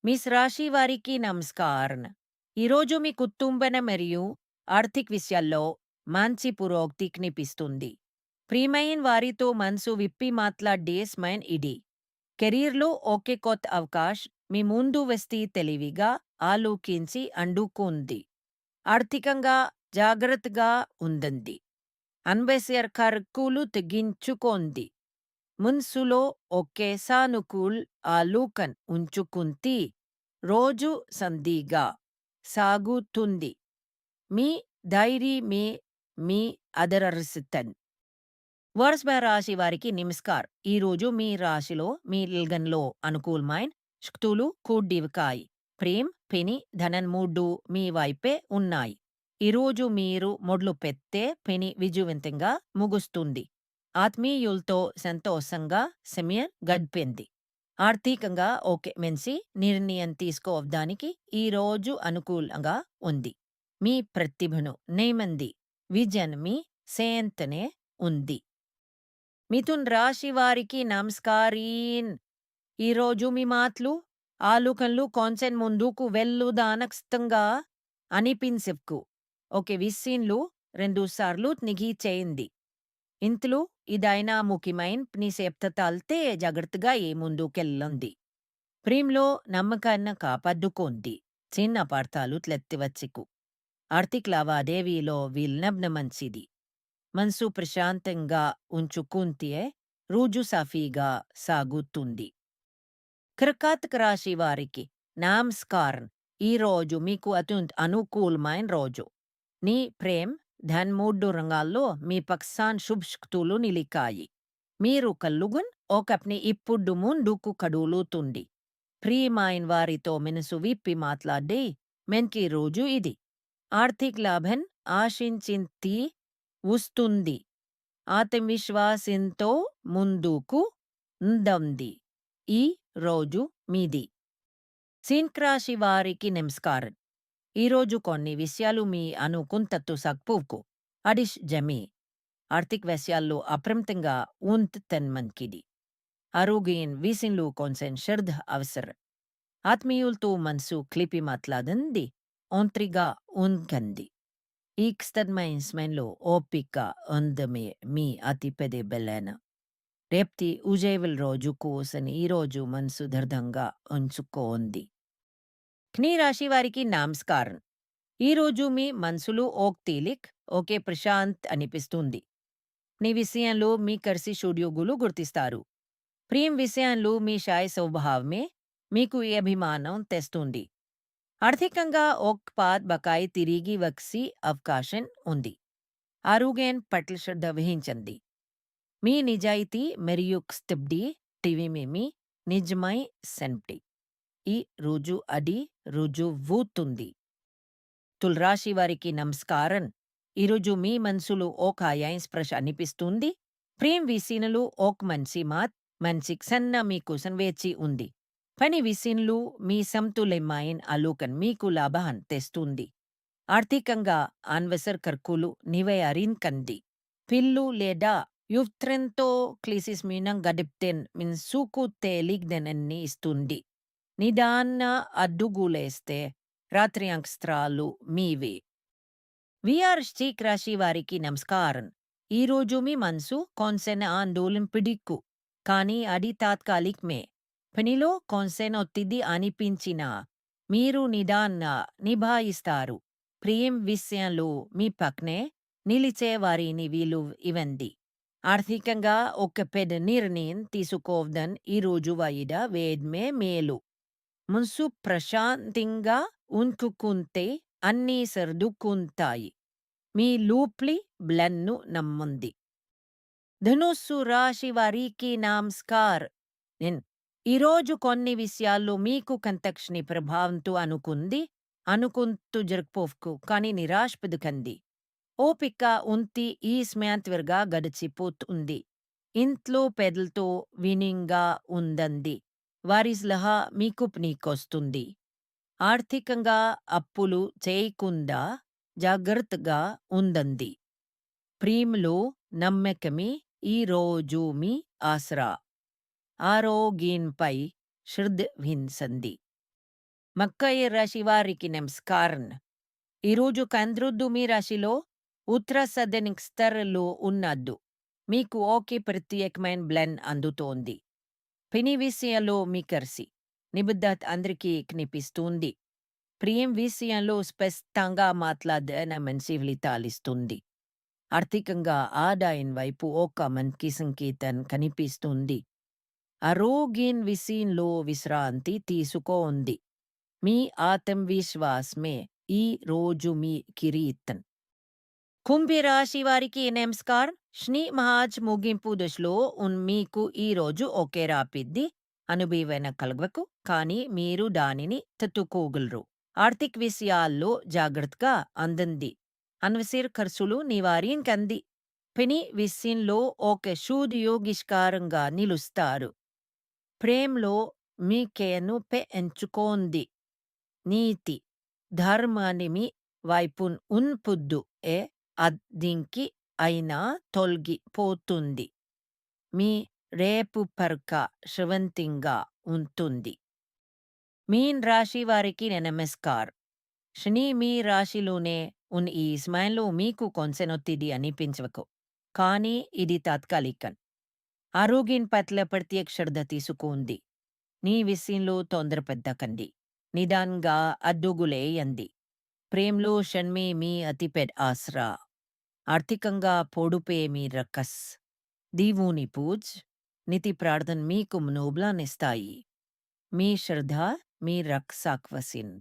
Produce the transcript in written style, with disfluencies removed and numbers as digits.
Miss రాశి వారికి నమస్కారం. ఈరోజు మీ కుటుంబన మరియు ఆర్థిక విషయాల్లో మంచి పురోగతి కనిపిస్తుంది. ప్రియమైన వారితో మనసు విప్పి మాట్లాడే సమయం ఇది. కెరీర్‌లో ఒకే కొత్త అవకాశం మీ ముందు వస్తే తెలివిగా ఆలోచించి అందుకోండి. ఆర్థికంగా జాగ్రత్తగా ఉండండి. అనవసర ఖర్చులు తగ్గించుకోండి. మనసులో ఒకే సానుకూల ఆలోచన ఉంచుకుంటే రోజు సంధిగా సాగుతుంది. మీ ధైర్యమే మీ ఆదర్శం. వృషభ రాశి వారికి నమస్కారం. ఈరోజు మీ రాశిలో మీ లిగన్లో అనుకూలమైన శక్తులు కూడివికాయి. ప్రేమ, పెని, ధనం మూడు మీ వైపే ఉన్నాయి. ఈరోజు మీరు మొదలు పెట్టే పని విజయవంతంగా ముగుస్తుంది. ఆత్మీయులతో సంతోషంగా సమయం గడిపింది. ఆర్థికంగా ఒకే మంచి నిర్ణయం తీసుకోవడానికి ఈరోజు అనుకూలంగా ఉంది. మీ ప్రతిభను నేమంది విజన్ మీ సేంతనే ఉంది. మిథున్ రాశి వారికి నమస్కారీన్. ఈరోజు మీ మాటలు, ఆలోచనలు కొంచెం ముందుకు వెళ్ళుదానస్తంగా అనిపించకు. ఒక విషయంలో 2 సార్లు తనిఖీ చేయండి. ఇంతలో ఇదైనా ముఖ్యమైన పని చెప్తే జాగ్రత్తగా ముందుకెళ్ళండి. ప్రేమలో నమ్మకాన్ని కాపాడుకోండి. చిన్న అపార్థాలు తలెత్తవచ్చుకు. ఆర్థిక లావాదేవీలో విల్నబ్న మంచిది. మనసు ప్రశాంతంగా ఉంచుకుంటే రోజు సాఫీగా సాగుతుంది. కర్కాటక రాశి వారికి నమస్కారం. ఈరోజు మీకు అత్యంత అనుకూలమైన రోజు. నీ ప్రేమ్, ధన్ మూడు రంగాల్లో మీ పక్షాన శుభశక్తులు నిలికాయి. మీరు కల్లుగున్ ఒకప్ని ఇప్పుడు ముందుకు కడులుతుంది. ప్రియమైన వారితో మనసు విప్పి మాట్లాడే మంచి రోజు ఇది. ఆర్థిక లాభం ఆశించింది వస్తుంది. ఆత్మవిశ్వాసంతో ముందుకు ఉండండి. ఈ రోజు మీది. సింహరాశి వారికి నమస్కారం. ఈరోజు కొన్ని విషయాలు మీ అనుకుంటతో సక్పుకు అడిష్ జమి. ఆర్థిక విషయాల్లో అప్రమత్తంగా ఉంటమన్కిది. ఆరోగ్యం విషయంలో కొంచెం శ్రద్ధ అవసరం. ఆత్మీయులతో మనసు క్లిపి మాట్లాడండి. ఒంటరిగా ఉంకండి. ఈ స్థిరమైన సమయంలో ఓపిక అందమే మీ అతిపెద్ద బలన. రేపటి ఉజయవల్ రోజు కోసం ఈరోజు మనసు దృఢంగా ఉంచుకోండి. కన్యా రాశి వారికి నమస్కారం. ఈరోజు మీ మనసులో తేలిక, ఒకే ప్రశాంత్ అనిపిస్తుంది. మీ విషయంలో మీ కర్సి షూడ్యోగులు గుర్తిస్తారు. ప్రేమ విషయంలో మీ షాయ స్వభావమే మీకు ఈ అభిమానం తెస్తుంది. ఆర్థికంగా పాద్ బకాయి తిరిగి వక్సి అవకాశం ఉంది. ఆరోగ్యం పట్ల శ్రద్ధ వహించండి. మీ నిజాయితీ మరియు స్థిబ్డి టీవీ మీ నిజమై సెంప్టి. ఈ రోజు అది రుజువుతుంది. తులరాశి వారికి నమస్కారం. ఈరోజు మీ మనసులో ఆయాయం స్పర్శ అనిపిస్తుంది. ప్రేమ విషయంలో మంచి మాత్ మంచి సన్న మీకోసం వేచి ఉంది. పని విషయంలో మీ సమతుల్యమైన ఆలోచన మీకు లాభాన్ని తెస్తుంది. ఆర్థికంగా అనవసర ఖర్చులు నివారించండి. పిల్లు లేదా యువత్రంతో క్లీసిస్ మీనం గడిపితేన్ మిన్ సూకు తేలిగ్దనన్ని ఇస్తుంది. నిదాన అడ్డుగులేస్తే రాత్రి అంక్స్త్రాలు మీవే. వృశ్చిక రాశి వారికి నమస్కారం. ఈరోజు మీ మనసు కొంచెం ఆందోళన పిడిక్కు, కానీ అది తాత్కాలికమే. పనిలో కొంచెం ఒత్తిడి అనిపించినా మీరు నిదానంగా నిభాయిస్తారు. ప్రేమ విషయంలో మీ పక్కనే నిలిచే వారిని విలువ ఇవ్వండి. ఆర్థికంగా ఒక పెద్ద నిర్ణయం తీసుకోవడం ఈరోజు వాయిదా వేయడమే మేలు. మనసు ప్రశాంతంగా ఉంచుకుంటే అన్నీ సర్దుకుంటాయి. మీ లోపలి బలాన్ని నమ్మండి. ధనుస్సు రాశి వారికి నమస్కారం. ఈరోజు కొన్ని విషయాల్లో మీకు కంతక్షని ప్రభావంతో అనుకుంటూ జరగపోకు, కానీ నిరాశ పడకండి. ఓపిక ఉంటే ఈ సమయం త్వరగా గడిచిపోతుంది. ఇంట్లో పెద్దలతో వినయంగా ఉండండి. వారి సలహా మీకు పనికొస్తుంది. ఆర్థికంగా అప్పులు చేయకుండా జాగ్రత్తగా ఉండండి. ప్రేమలో నమ్మకమే ఈరోజు మీ ఆసరా. ఆరోగ్యంపై శ్రద్ధ వహించండి. మక్కయి రాశి వారికి నమస్కారం. ఈరోజు చంద్రుడు మీ రాశిలో ఉత్తర స్థానంలో ఉన్నాడు. మీకు ఒకే ప్రత్యేకమైన బ్లెండ్ అందుతోంది. పని విషయంలో మీ కలిసి నిబద్ధత అందరికీ కనిపిస్తుంది. ప్రియం విషయంలో స్పష్టంగా మాట్లాడడం మంచి ఫలితాలిస్తుంది. ఆర్థికంగా ఆదాయం వైపు ఒక మంచి సంకేతం కనిపిస్తుంది. ఆరోగ్యం విషయంలో విశ్రాంతి తీసుకోండి. మీ ఆత్మవిశ్వాసమే ఈ రోజు మీ కిరీటం. కుంభరాశి వారికి నమస్కారం. శని మహాజ్ ముగింపు దశలో మీకు ఈ రోజు ఒకే రాపిద్ది అనుభవైన కలగకు, కానీ మీరు దానిని తట్టుకోగలరు. ఆర్థిక విషయాల్లో జాగ్రత్తగా అందండి. అనవసర ఖర్చులు నివారించండి. పని విషయంలో ఒక సుయోగిష్కారంగా నిలుస్తారు. ప్రేమలో మీ కేను ఎంచుకోండి. నీతి ధర్మాన్ని మీ వైపు ఉంపుద్దు ఏ అద్దింకి అయినా తొలగిపోతుంది. మీ రేపు పరక శ్రవంతంగా ఉంటుంది. మీన్ రాశి వారికి నమస్కారం. శని మీ రాశిలోనే ఉన్న ఈ సమయంలో మీకు కొంచెం ఒత్తిడి అనిపించవచ్చు, కానీ ఇది తాత్కాలికం. ఆరోగ్యం పట్ల ప్రత్యేక శ్రద్ధ తీసుకోండి. నీ విషయంలో తొందరపెట్టకండి. నిదానంగా అడ్డుగులేయండి. ప్రేమలో షణ్మే మీ అతిపెద్ద ఆసరా. ఆర్థికంగా పొడుపే మీ రక్కస్. దీవుని పూజ్ నితి ప్రార్థన మీకు మనోబలాన్నిస్తాయి. మీ శ్రద్ధ మీ రక్షాక్వసిన్.